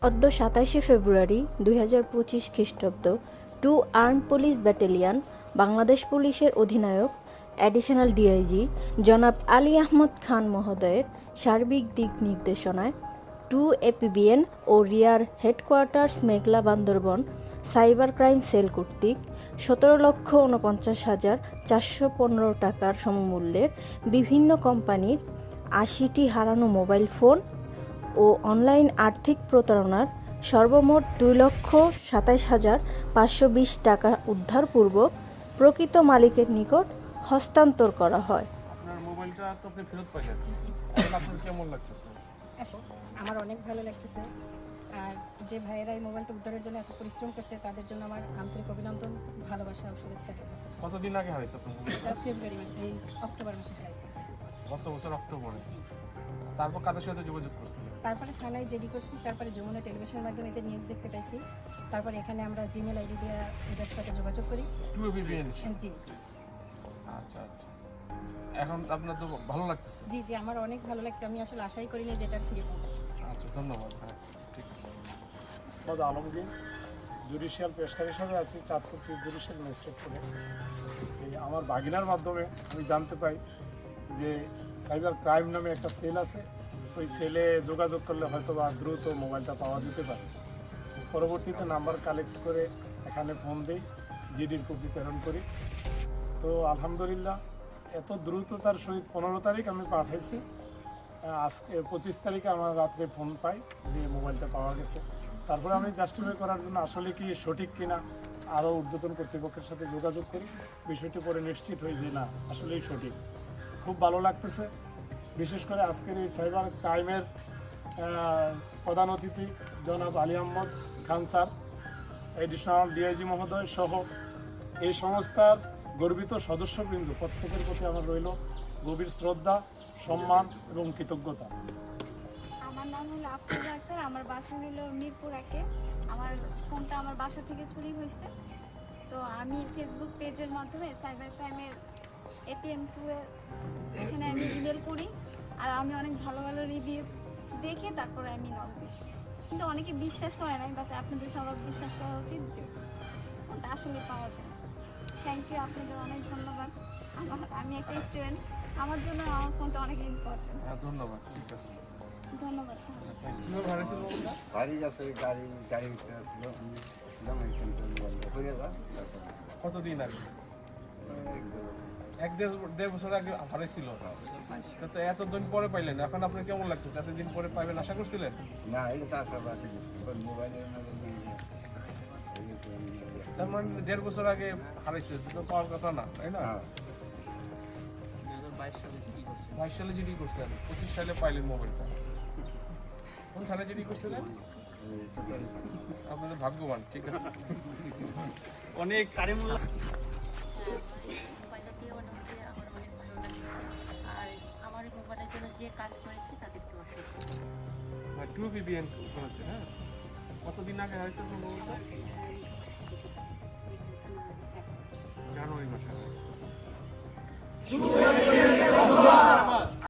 অদ্য ২৭শে ফেব্রুয়ারি ২০২৫ খ্রিস্টাব্দ two armed police battalion Bangladesh পুলিশের অধিনায়ক অ্যাডিশনাল ডিআইজি জনাব আলী আহমদ খান মহোদয়ের সার্বিক দিক নির্দেশনায় টু এপিবিএন ও রিয়ার হেডকোয়ার্টার্স মেঘলা বান্দরবন সাইবার ক্রাইম সেল কর্তৃক ১৭,৪৯,৪১৫ টাকার সমমূল্যের বিভিন্ন কোম্পানির ৮০টি হারানো মোবাইল ফোন ও অনলাইন আর্থিক প্রতারণার সর্বমোট ২,২৭,৫২০ টাকা উদ্ধারপূর্বক প্রকৃত মালিকের নিকট হস্তান্তর করা হয়। আপনার মোবাইলটা তো আপনি ফেরত পাইলেন, এখন আপনার কেমন লাগতেছে? আমার অনেক ভালো লাগতেছে, আর যে ভাইয়েরা এই মোবাইলটা উদ্ধারের জন্য এত পরিশ্রম করছে তাদের জন্য আমার আন্তরিক অভিনন্দন, ভালোবাসা ও শুভেচ্ছা। কতদিন আগে হারাইছে আপনার মোবাইল? এটা ফেব্রুয়ারি মাসে, এই অক্টোবর মাসে হারাইছে। গত বছর অক্টোবরে। তারপর কাদের সাথে যোগাযোগ করছিলেন? তারপরে থানায় জেডি করছি, তারপরে যমুনা টেলিভিশনের মাধ্যমে এদের নিউজ দেখতে পাইছি, তারপরে এখানে আমরা জিমেল আইডি দিয়ে এদের সাথে যোগাযোগ করি। Two APBN? জি আচ্ছা আচ্ছা, এখন আপনার তো ভালো লাগতেছে? জি জি, আমার অনেক ভালো লাগছে, আমি আসলে আশাই করিনি যে এটা ফিরে পাবো। আচ্ছা, ধন্যবাদ। হ্যাঁ, ঠিক আছে। মোহাম্মদ আলমগীর, জুডিশিয়াল পেশকার হিসাবে আছি চাঁদপুর চিফ জুডিশিয়াল ম্যাজিস্ট্রেট করে। এই আমার বাগিনার মাধ্যমে আমি জানতে পাই যে সাইবার ক্রাইম নামে একটা সেল আছে, ওই সেলে যোগাযোগ করলে হয়তো বা দ্রুত মোবাইলটা পাওয়া যেতে পারে। পরবর্তীতে নাম্বার কালেক্ট করে এখানে ফোন দিই, জিডির কপি প্রেরণ করি। তো আলহামদুলিল্লাহ এত দ্রুততার সহিত ১৫ তারিখ আমি পাঠাইছি, আজকে ২৫ তারিখে আমার রাত্রে ফোন পাই যে মোবাইলটা পাওয়া গেছে। তারপরে আমি জাস্টিফাই করার জন্য আসলে কি সঠিক কিনা আরও ঊর্ধ্বতন কর্তৃপক্ষের সাথে যোগাযোগ করি, বিষয়টি পরে নিশ্চিত হই যে না আসলেই সঠিক। খুব ভালো লাগতেছে, বিশেষ করে আজকের এই সাইবার ক্রাইমের প্রধান অতিথি জনাব Ali Ahmad Khan sir, additional DIG মহোদয় সহ এই সংস্থার গর্বিত সদস্যবৃন্দ প্রত্যেকের প্রতি আমার রইল গভীর শ্রদ্ধা, সম্মান এবং কৃতজ্ঞতা। আমার নাম হলো আফরোজা আক্তার, আমার বাসা হলো মিরপুর একে। আমার ফোনটা আমার বাসা থেকে চুরি হয়েছে, তো আমি ফেসবুক পেজের মাধ্যমে সাইবার ক্রাইমের ATM2 এর এখানে আমি ইমেল করি, আর আমি অনেক ভালো ভালো রিভিউ দেখে তারপরে আমি নক দিচ্ছি। কিন্তু অনেকে বিশ্বাস করে না, বাট আপনাদের সবার বিশ্বাস করা উচিত যে ফোনটা আসলে পাওয়া যায়। থ্যাংক ইউ, আপনাদের অনেক ধন্যবাদ। আমি একটা স্টুডেন্ট, আমার জন্য আমার ফোনটা অনেক ইম্পর্টেন্ট। হ্যাঁ, ধন্যবাদ। ঠিক আছে, ধন্যবাদ। কিভাবে হারাইছিল মোবাইলটা? বাড়ি আছে, গাড়ি ছিল, আমি ছিলাম এইখান থেকে মোবাইলটা হয়ে যা। কতদিন আগে? এক দেড় বছর। দেড় বছর আগে হারাইছিল। তো এতদিন পরে পাইলেন, এখন আপনার কেমন লাগতেছে? এতদিন পরে পাইবেন আশা করছিলেন? না, এটা তো আশা বাদ দিয়েছি, মোবাইলের তার মানে ১.৫ বছর আগে হারাইছে, তো পাওয়ার কথা না, তাই না? ২২ সালে জিডি করছেন, ২৫ সালে পাইলেন মোবাইলটা। কোন থানায় জিডি করছিলেন? আপনাদের ভাগ্যবান। ঠিক আছে, অনেক মোবাইলটা পেয়ে অনুভূতি আমার অনেক ভালো লাগছে, আর আমার এই মোবাইলের জন্য যে কাজ করেছি তাদেরকে অসংখ্য। টু এপিবিএন করেছে। হ্যাঁ, কতদিন আগে হয়েছে মোবাইলটা? জানুয়ারি মাসে হয়েছে।